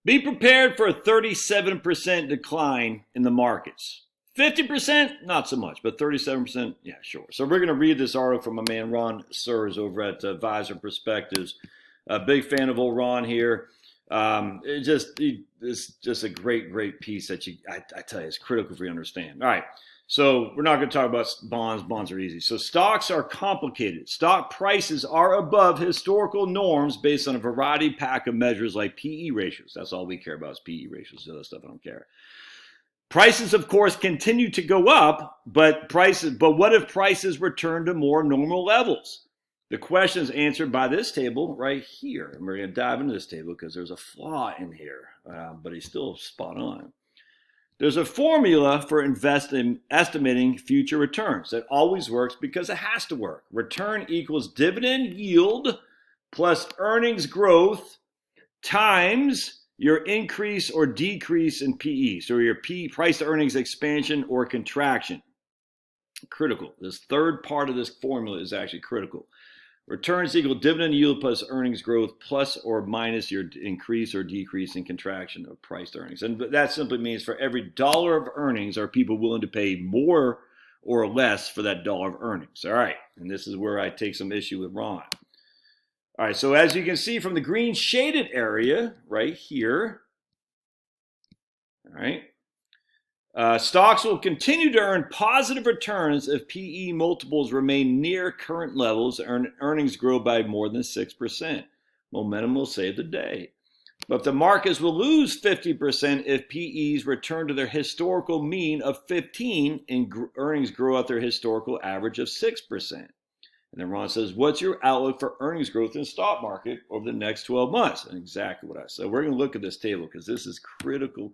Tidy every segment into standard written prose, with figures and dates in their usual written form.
Be prepared for a 37% decline in the markets. 50%, not so much, but 37%, yeah, sure. So we're going to read this article from my man Ron Sears over at Advisor Perspectives. A big fan of old Ron here. It's just a great piece that I tell you, it's critical for you to understand. All right. So we're not going to talk about bonds. Bonds are easy. So stocks are complicated. Stock prices are above historical norms based on a variety pack of measures like PE ratios. That's all we care about is PE ratios. The other stuff I don't care. Prices, of course, continue to go up, but what if prices return to more normal levels? The question is answered by this table right here. And we're going to dive into this table because there's a flaw in here, but he's still spot on. There's a formula for estimating future returns that always works because it has to work. Return equals dividend yield plus earnings growth times your increase or decrease in PE. So your price to earnings expansion or contraction. Critical. This third part of this formula is actually critical. Returns equal dividend yield plus earnings growth plus or minus your increase or decrease in contraction of price to earnings. And that simply means for every dollar of earnings, are people willing to pay more or less for that dollar of earnings? All right. And this is where I take some issue with Ron. All right. So as you can see from the green shaded area right here, all right, stocks will continue to earn positive returns if PE multiples remain near current levels and earnings grow by more than 6%. Momentum will save the day. But the markets will lose 50% if PEs return to their historical mean of 15 and earnings grow at their historical average of 6%. And then Ron says, what's your outlook for earnings growth in the stock market over the next 12 months? And exactly what I said. We're going to look at this table because this is critical.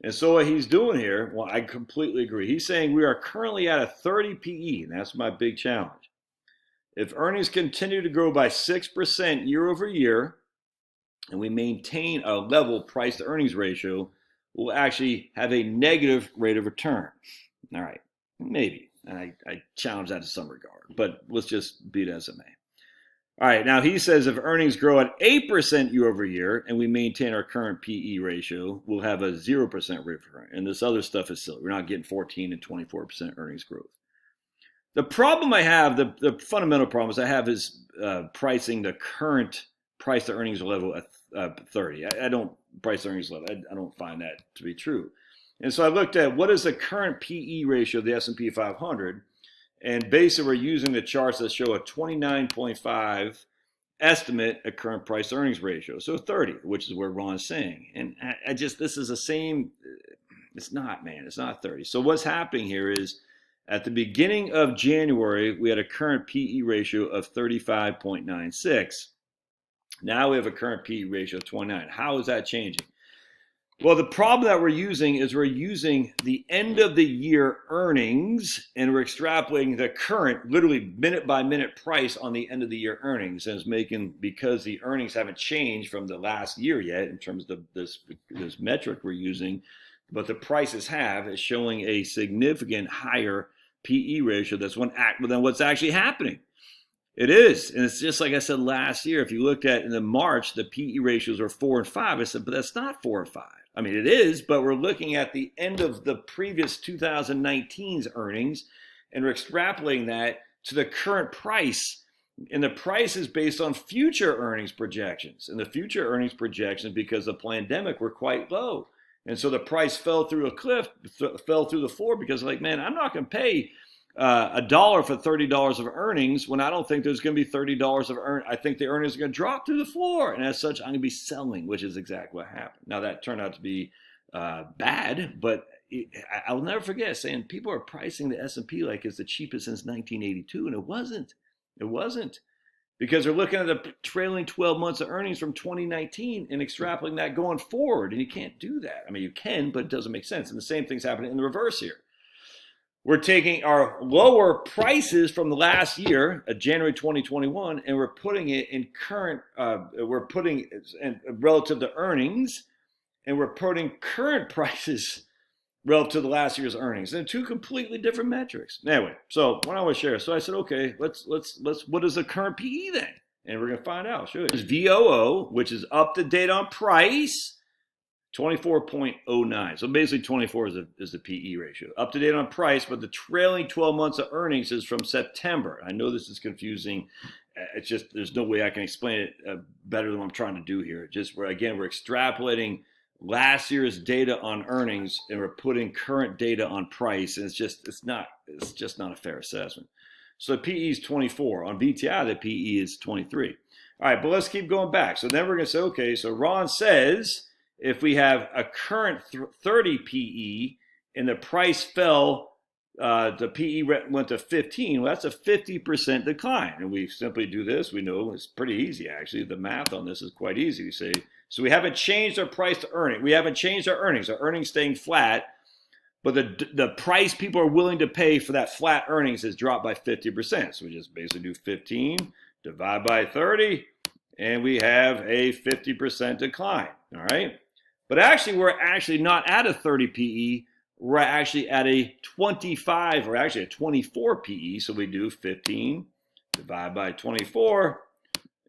And so what he's doing here, well, I completely agree. He's saying we are currently at a 30 PE, and that's my big challenge. If earnings continue to grow by 6% year over year, and we maintain a level price to earnings ratio, we'll actually have a negative rate of return. All right, maybe. And I challenge that to some regard, but let's just be it as it may. All right, now he says if earnings grow at 8% year over year and we maintain our current PE ratio, we'll have a 0% rate of return. And this other stuff is silly. We're not getting 14 and 24% earnings growth. The problem I have, the fundamental problem is I have is pricing the current price to earnings level at 30. I don't price earnings level. I don't find that to be true. And so I looked at what is the current PE ratio of the S&P 500. And basically, we're using the charts that show a 29.5 estimate at current price to earnings ratio. So 30, which is where Ron's saying. And this is the same. It's not, man. It's not 30. So what's happening here is at the beginning of January, we had a current PE ratio of 35.96. Now we have a current PE ratio of 29. How is that changing? Well, the problem that we're using is we're using the end of the year earnings and we're extrapolating the current, literally minute by minute price on the end of the year earnings. And it's making, because the earnings haven't changed from the last year yet in terms of this metric we're using, but the prices have, is showing a significant higher PE ratio than what's actually happening. It is. And it's just like I said last year. If you looked at in the March, the PE ratios are 4 and 5. I said, but that's not 4 or 5. I mean, it is, but we're looking at the end of the previous 2019's earnings, and we're extrapolating that to the current price. And the price is based on future earnings projections. And the future earnings projections, because of the pandemic, were quite low. And so the price fell through a cliff, fell through the floor, because like, man, I'm not going to pay $1 for $30 of earnings when I don't think there's going to be $30 of earnings. I think the earnings are going to drop through the floor, and as such, I'm going to be selling, which is exactly what happened. Now that turned out to be bad, but I'll never forget saying people are pricing the S&P like it's the cheapest since 1982, and it wasn't. It wasn't, because they're looking at the trailing 12 months of earnings from 2019 and extrapolating that going forward, and you can't do that. I mean, you can, but it doesn't make sense. And the same thing's happening in the reverse here. We're taking our lower prices from the last year, January 2021, and we're putting it in current, we're putting in relative to earnings, and we're putting current prices relative to the last year's earnings. And two completely different metrics. Anyway, so what I want to share. So I said, okay, let's what is the current PE then? And we're going to find out. I'll show you. There's VOO, which is up to date on price, 24.09. So basically 24 is the PE ratio. Up to date on price, but the trailing 12 months of earnings is from September. I know this is confusing. It's just, there's no way I can explain it better than what I'm trying to do here. Just we're extrapolating last year's data on earnings and we're putting current data on price. And it's just not a fair assessment. So the PE is 24. On VTI, the PE is 23. All right, but let's keep going back. So then we're going to say, okay, so Ron says if we have a current 30 PE and the price fell, the PE went to 15, well, that's a 50% decline. And we simply do this. We know it's pretty easy, actually. The math on this is quite easy. We say, so we haven't changed our price to earning. We haven't changed our earnings. Our earnings staying flat. But the price people are willing to pay for that flat earnings has dropped by 50%. So we just basically do 15, divide by 30, and we have a 50% decline, all right? But actually, we're actually not at a 30 PE. We're actually at a 25, or actually a 24 PE. So we do 15, divide by 24,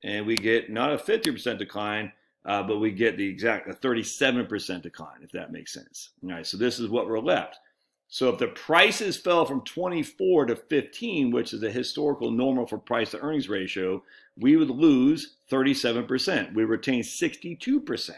and we get not a 50% decline, but we get the exact 37% decline, if that makes sense. All right, so this is what we're left. So if the prices fell from 24 to 15, which is the historical normal for price to earnings ratio, we would lose 37%. We retain 62%.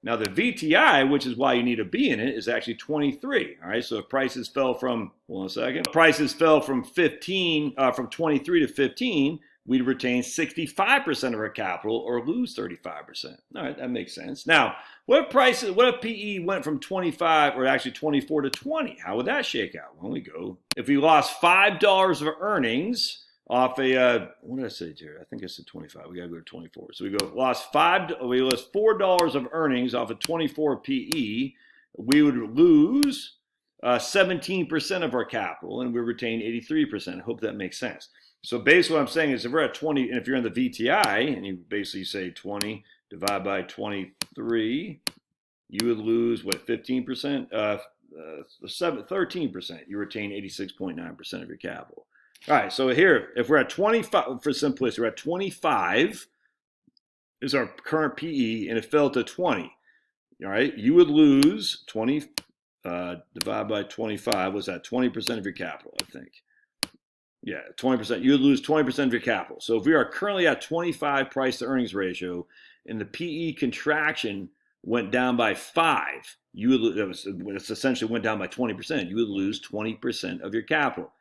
Now the VTI, which is why you need a B in it, is actually 23. All right, so if prices fell from, hold on a second, prices fell from 23 to 15, we'd retain 65% of our capital or lose 35%. All right, that makes sense. Now, what if PE went from 25 or actually 24 to 20? How would that shake out? Well, we go. If we lost $5 of earnings off a, what did I say, Jared? I think I said 25. We got to go to 24. So we lost $4 of earnings off of 24 PE. We would lose 17% of our capital and we retain 83%. I hope that makes sense. So basically what I'm saying is if we're at 20, and if you're in the VTI, and you basically say 20 divided by 23, you would lose, what, 15%? 13%. You retain 86.9% of your capital. All right, so here, if we're at 25, for simplicity, we're at 25 is our current PE, and it fell to 20. All right, you would lose 20 divided by 25. Was that 20% of your capital, I think? Yeah, 20%. You would lose 20% of your capital. So if we are currently at 25 price to earnings ratio and the PE contraction went down by 5, you would lose, it essentially went down by 20%. You would lose 20% of your capital.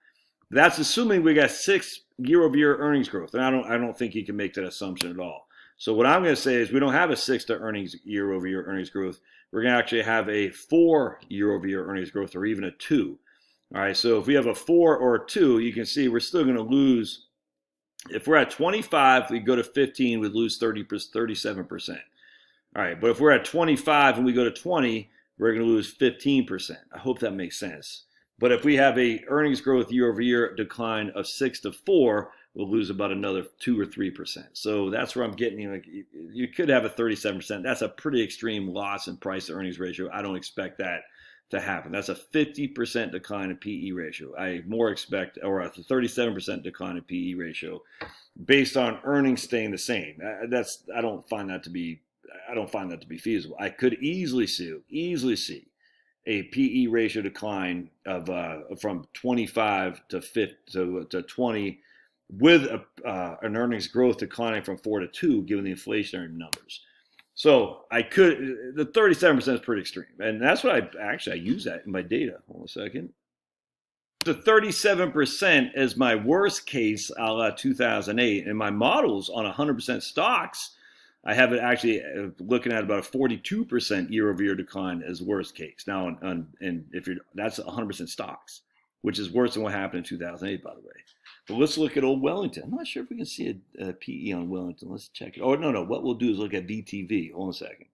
That's assuming we got 6 year-over-year earnings growth. And I don't think you can make that assumption at all. So what I'm going to say is we don't have a 6 to earnings year-over-year earnings growth. We're going to actually have a 4 year-over-year earnings growth, or even a 2. All right, so if we have a 4 or a 2, you can see we're still going to lose. If we're at 25, we go to 15, we'd lose 37%. All right, but if we're at 25 and we go to 20, we're going to lose 15%. I hope that makes sense. But if we have a earnings growth year-over-year decline of 6 to 4, we'll lose about another 2 or 3%. So that's where I'm getting, you could have a 37%. That's a pretty extreme loss in price to earnings ratio. I don't expect that to happen. That's a 50% decline in PE ratio. I more expect, or a 37% decline in PE ratio based on earnings staying the same. I don't find that to be feasible. I could easily see a PE ratio decline of from 25 to 20 with an earnings growth declining from 4 to 2 given the inflationary numbers. So the 37% is pretty extreme. And that's what I use that in my data. Hold on a second. The 37% is my worst case a la 2008. And my models on 100% stocks, I have it actually looking at about a 42% year-over-year decline as worst case. Now, that's 100% stocks, which is worse than what happened in 2008, by the way. But let's look at old Wellington. I'm not sure if we can see a PE on Wellington. Let's check it. Oh, no. What we'll do is look at VTV. Hold on a second.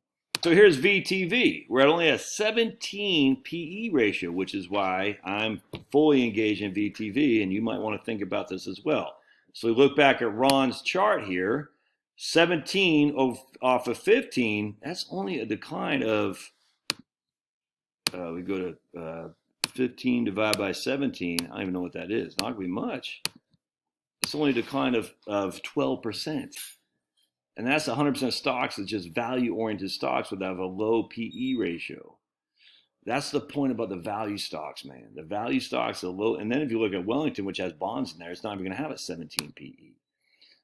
So here's VTV. We're at only a 17 PE ratio, which is why I'm fully engaged in VTV, and you might want to think about this as well. So we look back at Ron's chart here. 17 off of 15, that's only a decline of, we go to 15 divided by 17. I don't even know what that is. Not going to be much. It's only a decline of 12%. And that's 100% stocks that's just value-oriented stocks that have a low PE ratio. That's the point about the value stocks, man. The value stocks are low. And then if you look at Wellington, which has bonds in there, it's not even going to have a 17 PE.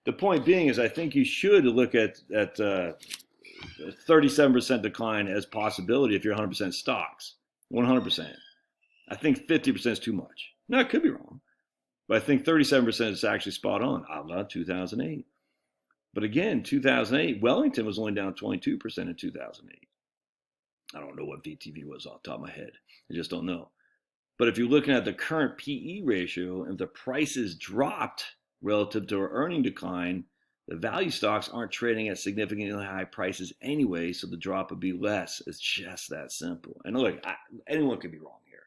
The point being is I think you should look at 37% decline as possibility if you're 100% stocks, 100%. I think 50% is too much. No, it could be wrong. But I think 37% is actually spot on, a la 2008. But again, 2008, Wellington was only down 22% in 2008. I don't know what VTV was off the top of my head. I just don't know. But if you're looking at the current PE ratio, and if the prices dropped relative to our earning decline, the value stocks aren't trading at significantly high prices anyway, so the drop would be less. It's just that simple. And look, anyone could be wrong here.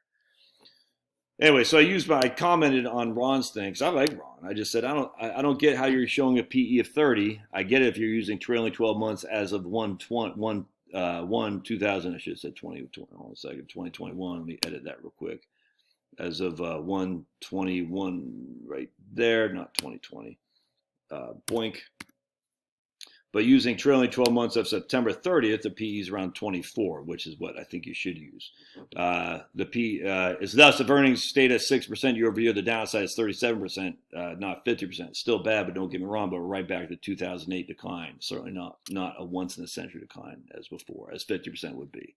Anyway, so I commented on Ron's thing because I like Ron. I just said I don't get how you're showing a PE of 30. I get it if you're using trailing 12 months as of 2000. I should have said 2021. Let me edit that real quick. As of 1/21, right there, not 2020. Boink. But using trailing 12 months of September 30th, the PE is around 24, which is what I think you should use. The PE is thus if earnings stayed at 6% year over year, the downside is 37%, not 50%. Still bad, but don't get me wrong, but we're right back to 2008 decline. Certainly not a once in a century decline as before, as 50% would be.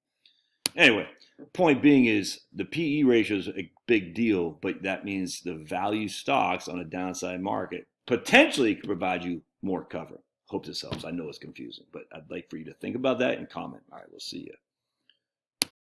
Anyway, point being is the PE ratio is a big deal, but that means the value stocks on a downside market potentially could provide you more cover. Hope this helps. I know it's confusing, but I'd like for you to think about that and comment. All right, we'll see you.